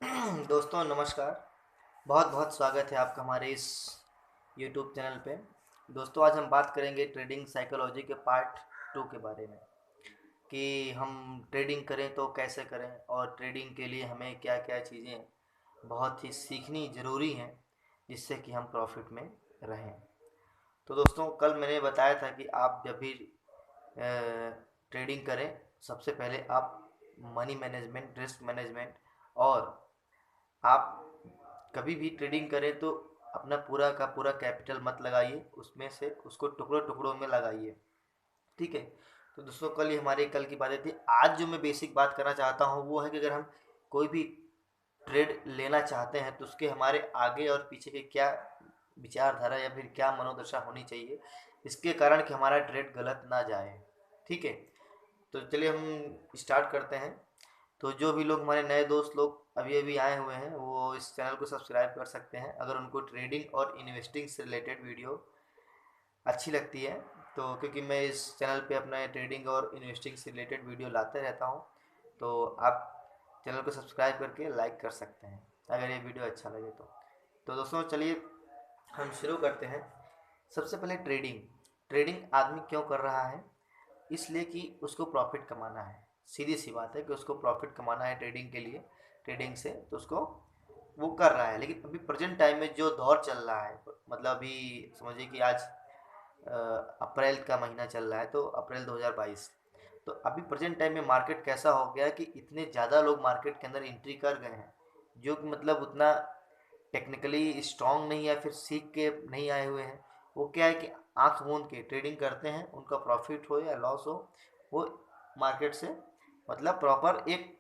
दोस्तों नमस्कार। बहुत बहुत स्वागत है आपका हमारे इस यूट्यूब चैनल पे। दोस्तों आज हम बात करेंगे ट्रेडिंग साइकोलॉजी के पार्ट 2 के बारे में कि हम ट्रेडिंग करें तो कैसे करें और ट्रेडिंग के लिए हमें क्या क्या चीज़ें बहुत ही सीखनी ज़रूरी हैं जिससे कि हम प्रॉफिट में रहें। तो दोस्तों कल मैंने बताया था कि आप जब भी ट्रेडिंग करें सबसे पहले आप मनी मैनेजमेंट, रिस्क मैनेजमेंट और आप कभी भी ट्रेडिंग करें तो अपना पूरा का पूरा कैपिटल मत लगाइए, उसमें से उसको टुकड़ों टुकड़ों में लगाइए। ठीक है। तो दोस्तों कल ये हमारी कल की बातें थी। आज जो मैं बेसिक बात करना चाहता हूँ वो है कि अगर हम कोई भी ट्रेड लेना चाहते हैं तो उसके हमारे आगे और पीछे के क्या विचारधारा या फिर क्या मनोदशा होनी चाहिए, इसके कारण कि हमारा ट्रेड गलत ना जाए। ठीक है। तो चलिए हम स्टार्ट करते हैं। तो जो भी लोग हमारे नए दोस्त लोग अभी अभी आए हुए हैं वो इस चैनल को सब्सक्राइब कर सकते हैं अगर उनको ट्रेडिंग और इन्वेस्टिंग से रिलेटेड वीडियो अच्छी लगती है। तो क्योंकि मैं इस चैनल पे अपना ट्रेडिंग और इन्वेस्टिंग से रिलेटेड वीडियो लाते रहता हूँ, तो आप चैनल को सब्सक्राइब करके लाइक कर सकते हैं अगर ये वीडियो अच्छा लगे तो दोस्तों चलिए हम शुरू करते हैं। सबसे पहले ट्रेडिंग। ट्रेडिंग आदमी क्यों कर रहा है? इसलिए कि उसको प्रॉफिट कमाना है। सीधी सी बात है कि उसको प्रॉफिट कमाना है ट्रेडिंग के लिए। ट्रेडिंग से तो उसको वो कर रहा है। लेकिन अभी प्रेजेंट टाइम में जो दौर चल रहा है, मतलब अभी समझिए कि आज अप्रैल का महीना चल रहा है, तो अप्रैल 2022। तो अभी प्रेजेंट टाइम में मार्केट कैसा हो गया कि इतने ज़्यादा लोग मार्केट के अंदर एंट्री कर गए हैं जो कि मतलब उतना टेक्निकली स्ट्रांग नहीं या फिर सीख के नहीं आए हुए हैं। वो क्या है कि आंख मूंद के ट्रेडिंग करते हैं, उनका प्रॉफिट हो या लॉस हो वो मार्केट से मतलब प्रॉपर एक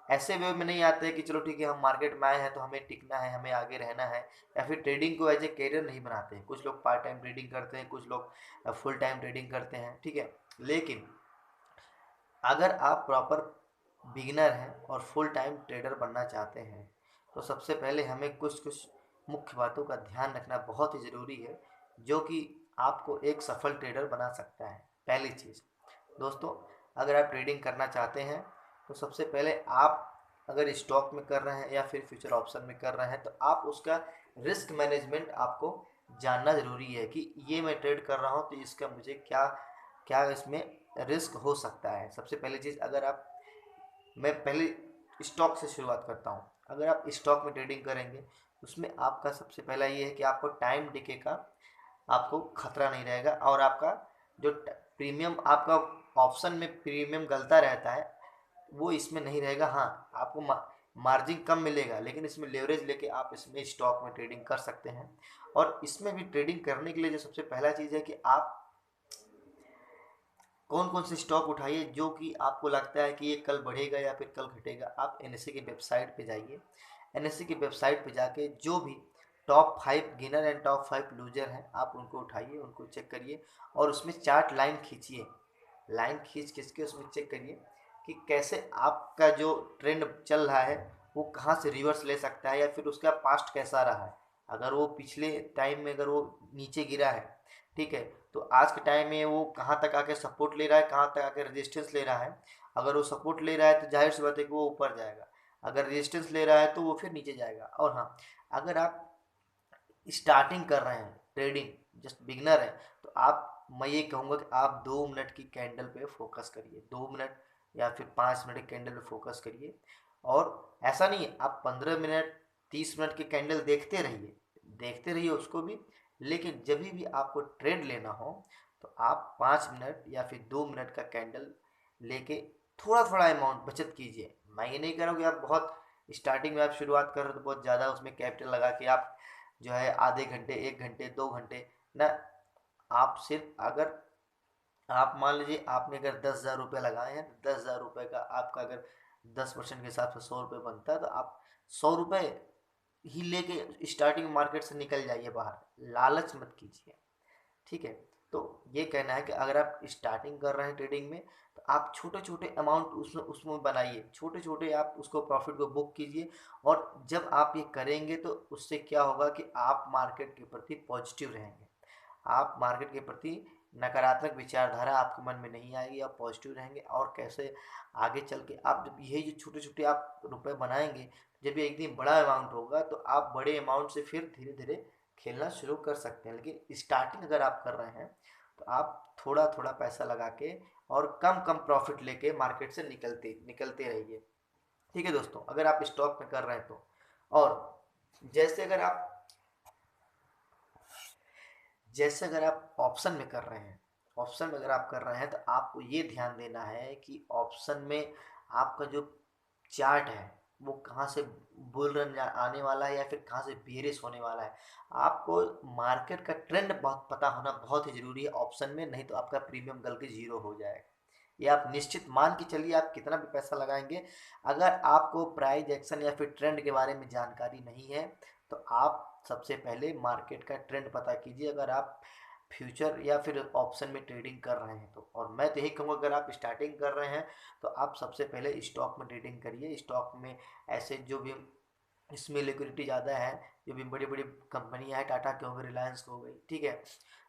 ऐसे वे में नहीं आते कि चलो ठीक है हम मार्केट में आए हैं तो हमें टिकना है, हमें आगे रहना है। या फिर ट्रेडिंग को एज ए कैरियर नहीं बनाते हैं। कुछ लोग पार्ट टाइम ट्रेडिंग करते हैं, कुछ लोग फुल टाइम ट्रेडिंग करते हैं। ठीक है। लेकिन अगर आप प्रॉपर बिगिनर हैं और फुल टाइम ट्रेडर बनना चाहते हैं तो सबसे पहले हमें कुछ कुछ मुख्य बातों का ध्यान रखना बहुत ही ज़रूरी है जो कि आपको एक सफल ट्रेडर बना सकता है। पहली चीज़ दोस्तों, अगर आप ट्रेडिंग करना चाहते हैं तो सबसे पहले आप अगर स्टॉक में कर रहे हैं या फिर फ्यूचर ऑप्शन में कर रहे हैं तो आप उसका रिस्क मैनेजमेंट आपको जानना ज़रूरी है कि ये मैं ट्रेड कर रहा हूँ तो इसका मुझे क्या क्या इसमें रिस्क हो सकता है। सबसे पहली चीज़, अगर आप मैं पहले स्टॉक से शुरुआत करता हूँ। अगर आप स्टॉक में ट्रेडिंग करेंगे उसमें आपका सबसे पहला ये है कि आपको टाइम डिके का आपको खतरा नहीं रहेगा और आपका जो प्रीमियम आपका ऑप्शन में प्रीमियम गलता रहता है वो इसमें नहीं रहेगा। हाँ, आपको मार्जिन कम मिलेगा लेकिन इसमें लेवरेज लेके आप इसमें स्टॉक में ट्रेडिंग कर सकते हैं। और इसमें भी ट्रेडिंग करने के लिए जो सबसे पहला चीज़ है कि आप कौन कौन से स्टॉक उठाइए जो कि आपको लगता है कि ये कल बढ़ेगा या फिर कल घटेगा। आप एनएससी की वेबसाइट पे जाइए। एनएससी की वेबसाइट पे जाके जो भी top 5 gainer and top 5 loser हैं आप उनको उठाइए, उनको चेक करिए और उसमें चार्ट लाइन खींचिए। लाइन खींच खींच के उसमें चेक करिए कि कैसे आपका जो ट्रेंड चल रहा है वो कहाँ से रिवर्स ले सकता है या फिर उसका पास्ट कैसा रहा है। अगर वो पिछले टाइम में अगर वो नीचे गिरा है, ठीक है, तो आज के टाइम में वो कहाँ तक आके सपोर्ट ले रहा है, कहाँ तक आके रेजिस्टेंस ले रहा है। अगर वो सपोर्ट ले रहा है तो जाहिर सी बात है कि वो ऊपर जाएगा। अगर रेजिस्टेंस ले रहा है तो वो फिर नीचे जाएगा। और हाँ, अगर आप स्टार्टिंग कर रहे हैं ट्रेडिंग, जस्ट बिगनर है, तो आप मैं ये कहूँगा कि आप 2 मिनट की कैंडल पे फोकस करिए। 2 मिनट या फिर 5 मिनट की कैंडल पे फोकस करिए। और ऐसा नहीं है आप 15 मिनट 30 मिनट की कैंडल देखते रहिए उसको भी। लेकिन जब भी आपको ट्रेड लेना हो तो आप 5 मिनट या फिर 2 मिनट का कैंडल लेके थोड़ा थोड़ा अमाउंट बचत कीजिए। मैं ये नहीं कह रहा हूँ कि आप बहुत स्टार्टिंग में आप शुरुआत कर रहे हो तो बहुत ज़्यादा उसमें कैपिटल लगा के आप जो है आधे घंटे 1 घंटे 2 घंटे ना। आप सिर्फ अगर आप मान लीजिए आपने अगर 10,000 रुपये लगाए हैं तो 10,000 रुपये का आपका अगर 10% के हिसाब से 100 रुपये बनता है तो आप 100 रुपये ही लेके स्टार्टिंग मार्केट से निकल जाइए बाहर। लालच मत कीजिए। ठीक है। तो ये कहना है कि अगर आप स्टार्टिंग कर रहे हैं ट्रेडिंग में तो आप छोटे छोटे अमाउंट उसमें उसमें बनाइए, छोटे छोटे आप उसको प्रॉफिट को बुक कीजिए। और जब आप ये करेंगे तो उससे क्या होगा कि आप मार्केट के प्रति पॉजिटिव रहेंगे। आप मार्केट के प्रति नकारात्मक विचारधारा आपके मन में नहीं आएगी, आप पॉजिटिव रहेंगे। और कैसे आगे चल के आप जब यही जो छोटे छोटे आप रुपए बनाएंगे, जब ये एक दिन बड़ा अमाउंट होगा तो आप बड़े अमाउंट से फिर धीरे धीरे खेलना शुरू कर सकते हैं। लेकिन स्टार्टिंग अगर आप कर रहे हैं तो आप थोड़ा थोड़ा पैसा लगा के और कम कम प्रॉफिट लेके मार्केट से निकलते निकलते रहिए। ठीक है दोस्तों, अगर आप स्टॉक में कर रहे हैं तो। और जैसे अगर आप जैसे अगर आप ऑप्शन में कर रहे हैं, ऑप्शन में अगर आप कर रहे हैं तो आपको ये ध्यान देना है कि ऑप्शन में आपका जो चार्ट है वो कहाँ से बुल रन आने वाला है या फिर कहाँ से बेरिश होने वाला है। आपको मार्केट का ट्रेंड बहुत पता होना बहुत ही ज़रूरी है ऑप्शन में, नहीं तो आपका प्रीमियम गल के जीरो हो जाएगा। ये आप निश्चित मान के चलिए, आप कितना भी पैसा लगाएंगे, अगर आपको प्राइस एक्शन या फिर ट्रेंड के बारे में जानकारी नहीं है तो आप सबसे पहले मार्केट का ट्रेंड पता कीजिए, अगर आप फ्यूचर या फिर ऑप्शन में ट्रेडिंग कर रहे हैं तो। और मैं तो यही कहूँगा, अगर आप स्टार्टिंग कर रहे हैं तो आप सबसे पहले स्टॉक में ट्रेडिंग करिए। स्टॉक में ऐसे जो भी इसमें लिक्विडिटी ज़्यादा है, जो भी बड़ी बड़ी कंपनियां हैं, टाटा की हो गई, रिलायंस की हो गई, ठीक है।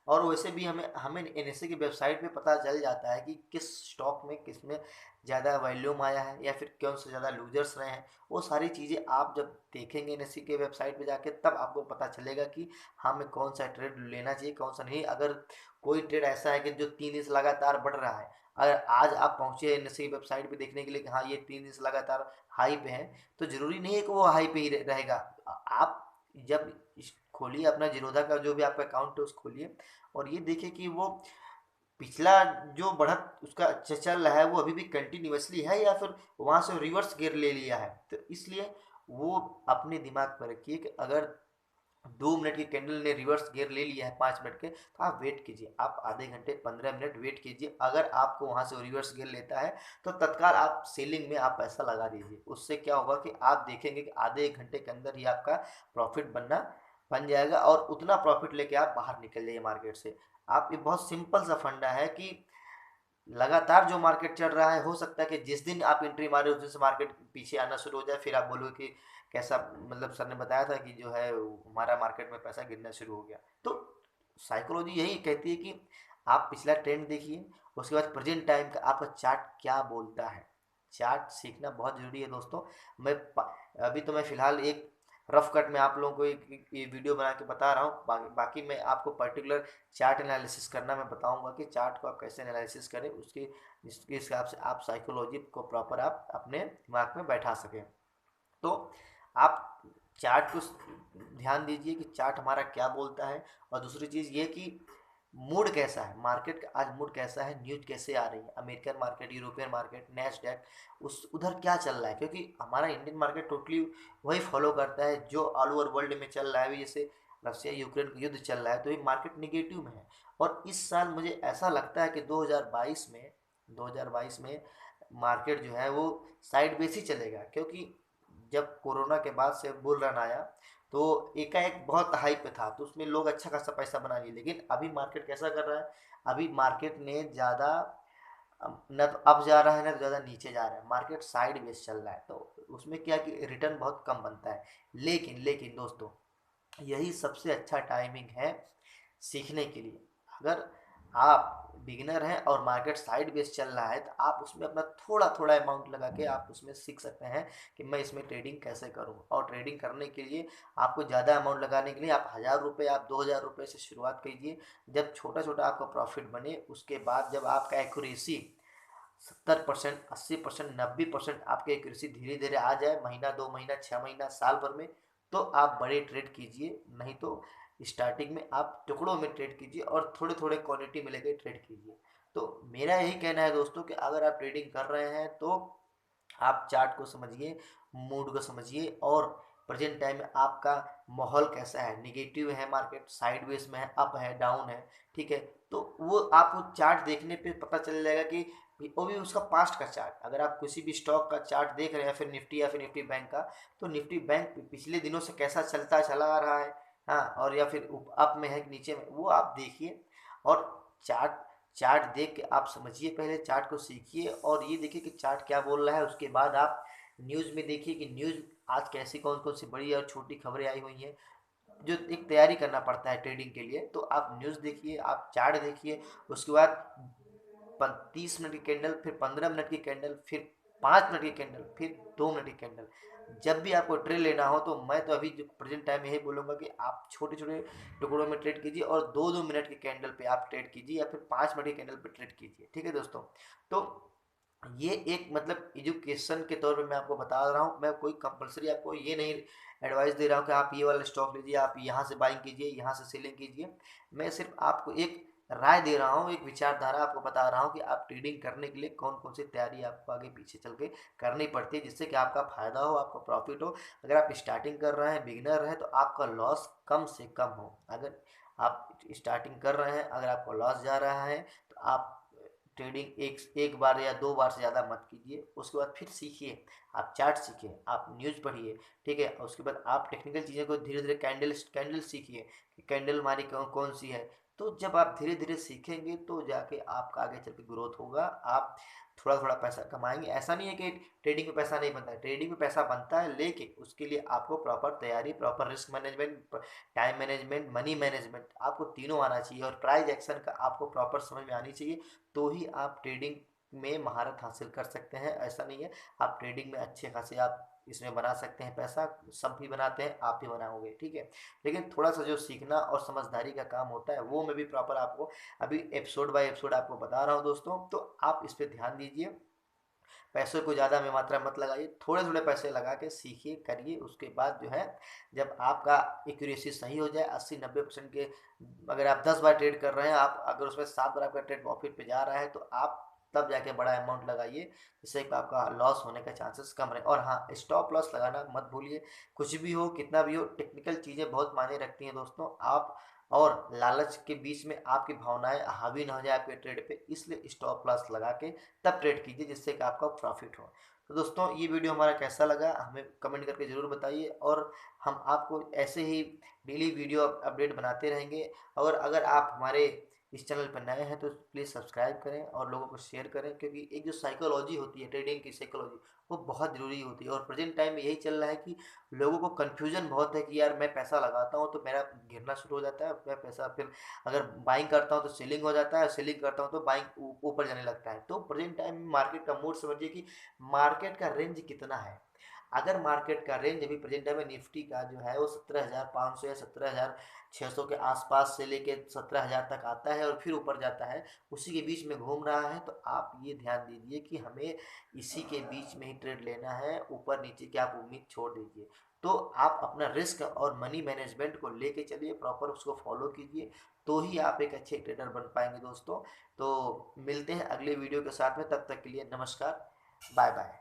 और वैसे भी हमें हमें एनएसए की वेबसाइट पे पता चल जाता है कि किस स्टॉक में किस में ज़्यादा वॉल्यूम आया है या फिर कौन से ज़्यादा लूजर्स रहे हैं। वो सारी चीज़ें आप जब देखेंगे एनएसए के वेबसाइट पे जाके, तब आपको पता चलेगा कि हमें कौन सा ट्रेड लेना चाहिए कौन सा नहीं। अगर कोई ट्रेड ऐसा है कि जो 3 दिन से लगातार बढ़ रहा है, अगर आज आप पहुँचे एनएसए की वेबसाइट पे देखने के लिए कि हाँ ये 3 दिन से लगातार हाई पे है, तो ज़रूरी नहीं है कि वो हाई पे ही रहेगा। आप जब खोलिए अपना जीरोधा का जो भी आपका अकाउंट है उसको खोलिए और ये देखिए कि वो पिछला जो बढ़त उसका चल रहा है वो अभी भी कंटिन्यूसली है या फिर वहाँ से रिवर्स गियर ले लिया है। तो इसलिए वो अपने दिमाग पर रखिए कि अगर 2 मिनट की कैंडल ने रिवर्स गियर ले लिया है 5 मिनट के, तो आप वेट कीजिए, आप आधे घंटे 15 मिनट वेट कीजिए। अगर आपको वहाँ से रिवर्स गियर लेता है तो तत्काल आप सेलिंग में आप पैसा लगा दीजिए। उससे क्या होगा कि आप देखेंगे कि आधे एक घंटे के अंदर ही आपका प्रॉफिट बन जाएगा और उतना प्रॉफिट लेके आप बाहर निकल जाइए मार्केट से। आप ये बहुत सिंपल सा फंडा है कि लगातार जो मार्केट चल रहा है, हो सकता है कि जिस दिन आप एंट्री मारे उस दिन से मार्केट पीछे आना शुरू हो जाए, फिर आप बोलोगे कि कैसा, मतलब सर ने बताया था कि जो है हमारा मार्केट में पैसा गिरना शुरू हो गया। तो साइकोलॉजी यही कहती है कि आप पिछला ट्रेंड देखिए, उसके बाद प्रेजेंट टाइम का आपका चार्ट क्या बोलता है। चार्ट सीखना बहुत ज़रूरी है दोस्तों। मैं अभी तो मैं फ़िलहाल एक रफ कट में आप लोगों को एक ये वीडियो बना के बता रहा हूँ। बाकी मैं आपको पर्टिकुलर चार्ट एनालिसिस करना मैं बताऊंगा कि चार्ट को आप कैसे एनालिसिस करें, उसके जिसके हिसाब से आप साइकोलॉजी को प्रॉपर आप अपने दिमाग में बैठा सकें। तो आप चार्ट को ध्यान दीजिए कि चार्ट हमारा क्या बोलता है। और दूसरी चीज़ ये कि मूड कैसा है मार्केट का, आज मूड कैसा है, न्यूज कैसे आ रही है, American market, European market, Nasdaq, उस उधर क्या चल रहा है। क्योंकि हमारा इंडियन मार्केट टोटली वही फॉलो करता है जो ऑल ओवर वर्ल्ड में चल रहा है। अभी जैसे रशिया यूक्रेन का युद्ध चल रहा है तो ये मार्केट निगेटिव में है। और इस साल मुझे ऐसा लगता है कि 2022 में मार्केट जो है वो साइड बेस ही चलेगा। क्योंकि जब कोरोना के बाद से बुल रन आया तो एकाएक बहुत हाई पे था, तो उसमें लोग अच्छा खासा पैसा बना लिए। लेकिन अभी मार्केट कैसा कर रहा है, अभी मार्केट ने ज़्यादा न तो अप जा रहा है ना तो ज़्यादा नीचे जा रहा है, मार्केट साइड वेज चल रहा है। तो उसमें क्या कि रिटर्न बहुत कम बनता है। लेकिन लेकिन दोस्तों, यही सबसे अच्छा टाइमिंग है सीखने के लिए। अगर आप बिगिनर हैं और मार्केट साइड बेस चल रहा है तो आप उसमें अपना थोड़ा थोड़ा अमाउंट लगा के आप उसमें सीख सकते हैं कि मैं इसमें ट्रेडिंग कैसे करूं। और ट्रेडिंग करने के लिए आपको ज़्यादा अमाउंट लगाने के लिए आप 1000 रुपये, आप 2000 रुपये से शुरुआत कीजिए। जब छोटा छोटा आपका प्रॉफिट बने, उसके बाद जब आपका एक्यूरेसी 70%, 80%, 90% आपकी एक्यूरेसी धीरे धीरे आ जाए, महीना 2 महीना 6 महीना साल भर में, तो आप बड़े ट्रेड कीजिए। नहीं तो स्टार्टिंग में आप टुकड़ों में ट्रेड कीजिए और थोड़े थोड़े क्वांटिटी में लेके ट्रेड कीजिए। तो मेरा यही कहना है दोस्तों कि अगर आप ट्रेडिंग कर रहे हैं तो आप चार्ट को समझिए, मूड को समझिए और प्रेजेंट टाइम में आपका माहौल कैसा है, निगेटिव है मार्केट, साइडवेज में है, अप है, डाउन है, ठीक है। तो वो आपको चार्ट देखने पे पता चल जाएगा कि वो भी उसका पास्ट का चार्ट। अगर आप किसी भी स्टॉक का चार्ट देख रहे हैं, फिर निफ्टी या फिर निफ्टी बैंक का, तो निफ्टी बैंक पिछले दिनों से कैसा चलता चला आ रहा है, हाँ, और या फिर अप में है कि नीचे में, वो आप देखिए। और चार्ट चार्ट देख के आप समझिए, पहले चार्ट को सीखिए और ये देखिए कि चार्ट क्या बोल रहा है। उसके बाद आप न्यूज़ में देखिए कि न्यूज़ आज कैसी कौन कौन सी बड़ी और छोटी खबरें आई हुई हैं। जो एक तैयारी करना पड़ता है ट्रेडिंग के लिए। तो आप न्यूज़ देखिए, आप चार्ट देखिए, उसके बाद 30 मिनट की कैंडल, फिर 15 मिनट की कैंडल, फिर 5 मिनट की कैंडल, फिर 2 मिनट की कैंडल। जब भी आपको ट्रेड लेना हो तो मैं तो अभी जो प्रेजेंट टाइम में यही बोलूँगा कि आप छोटे छोटे टुकड़ों में ट्रेड कीजिए और 2-2 मिनट की कैंडल पे आप ट्रेड कीजिए या फिर 5 मिनट की कैंडल पे ट्रेड कीजिए। ठीक है दोस्तों, तो ये एक मतलब एजुकेशन के तौर पे मैं आपको बता रहा हूँ। मैं कोई कंपलसरी आपको ये नहीं एडवाइस दे रहा हूँ कि आप ये वाला स्टॉक लीजिए, आप यहाँ से बाइंग कीजिए, यहाँ से सेलिंग कीजिए। मैं सिर्फ आपको एक राय दे रहा हूँ, एक विचारधारा आपको बता रहा हूँ कि आप ट्रेडिंग करने के लिए कौन कौन सी तैयारी आपको आगे पीछे चल के करनी पड़ती है, जिससे कि आपका फायदा हो, आपका प्रॉफिट हो। अगर आप स्टार्टिंग कर रहे हैं, बिगिनर हैं, तो आपका लॉस कम से कम हो। अगर आप स्टार्टिंग कर रहे हैं, अगर आपको लॉस जा रहा है, तो आप ट्रेडिंग एक बार या 2 बार से ज़्यादा मत कीजिए। उसके बाद फिर सीखिए, आप चार्ट सीखिए, आप न्यूज़ पढ़िए। ठीक है, उसके बाद आप टेक्निकल चीज़ों को धीरे धीरे कैंडल सीखिए कि कैंडल हमारी कौन कौन सी है। तो जब आप धीरे धीरे सीखेंगे तो जाके आपका आगे चल के ग्रोथ होगा, आप थोड़ा थोड़ा पैसा कमाएंगे। ऐसा नहीं है कि ट्रेडिंग में पैसा नहीं बनता है, ट्रेडिंग में पैसा बनता है, लेकिन उसके लिए आपको प्रॉपर तैयारी, proper risk management, time management, money management, आपको तीनों आना चाहिए और प्राइस एक्शन का आपको प्रॉपर समझ में आनी चाहिए। तो ही आप ट्रेडिंग में महारत हासिल कर सकते हैं। ऐसा नहीं है, आप ट्रेडिंग में अच्छे खासे आप इसमें बना सकते हैं पैसा, सब भी बनाते हैं, आप भी बनाओगे। ठीक है, लेकिन थोड़ा सा जो सीखना और समझदारी का काम होता है वो मैं भी प्रॉपर आपको अभी एपिसोड बाय एपिसोड आपको बता रहा हूँ दोस्तों। तो आप इस पर ध्यान दीजिए, पैसों को ज़्यादा में मात्रा मत लगाइए, थोड़े थोड़े पैसे लगा के सीखिए, करिए। उसके बाद जो है, जब आपका एक्यूरेसी सही हो जाए 80-90% के, अगर आप 10 बार ट्रेड कर रहे हैं, आप अगर उसमें 7 बार आपका ट्रेड प्रॉफिट पे जा रहा है, तो आप तब जाके बड़ा अमाउंट लगाइए, जिससे कि आपका लॉस होने का चांसेस कम रहे। और हाँ, स्टॉप लॉस लगाना मत भूलिए। कुछ भी हो, कितना भी हो, टेक्निकल चीज़ें बहुत मायने रखती हैं दोस्तों। आप और लालच के बीच में आपकी भावनाएं हावी ना हो जाए आपके ट्रेड पे, इसलिए स्टॉप लॉस लगा के तब ट्रेड कीजिए, जिससे कि आपका प्रॉफिट हो। तो दोस्तों, ये वीडियो हमारा कैसा लगा हमें कमेंट करके ज़रूर बताइए, और हम आपको ऐसे ही डेली वीडियो अपडेट बनाते रहेंगे। और अगर आप हमारे इस चैनल पर नए हैं तो प्लीज़ सब्सक्राइब करें और लोगों को शेयर करें, क्योंकि एक जो साइकोलॉजी होती है, ट्रेडिंग की साइकोलॉजी, वो बहुत ज़रूरी होती है। और प्रेजेंट टाइम में यही चल रहा है कि लोगों को कन्फ्यूजन बहुत है कि यार मैं पैसा लगाता हूँ तो मेरा गिरना शुरू हो जाता है, मैं पैसा फिर अगर बाइंग करता हूँ तो सेलिंग हो जाता है, सेलिंग करता हूँ तो बाइंग ऊपर जाने लगता है। तो प्रेजेंट टाइम में मार्केट का मूड समझिए कि मार्केट का रेंज कितना है। अगर मार्केट का रेंज अभी प्रेजेंट टाइम में निफ्टी का जो है वो 17,500 या 17,600 के आसपास से लेके 17,000 तक आता है और फिर ऊपर जाता है, उसी के बीच में घूम रहा है। तो आप ये ध्यान दीजिए कि हमें इसी के बीच में ही ट्रेड लेना है, ऊपर नीचे की आप उम्मीद छोड़ दीजिए। तो आप अपना रिस्क और मनी मैनेजमेंट को लेके चलिए, प्रॉपर उसको फॉलो कीजिए, तो ही आप एक अच्छे ट्रेडर बन पाएंगे दोस्तों। तो मिलते हैं अगले वीडियो के साथ में, तब तक के लिए नमस्कार, बाय बाय।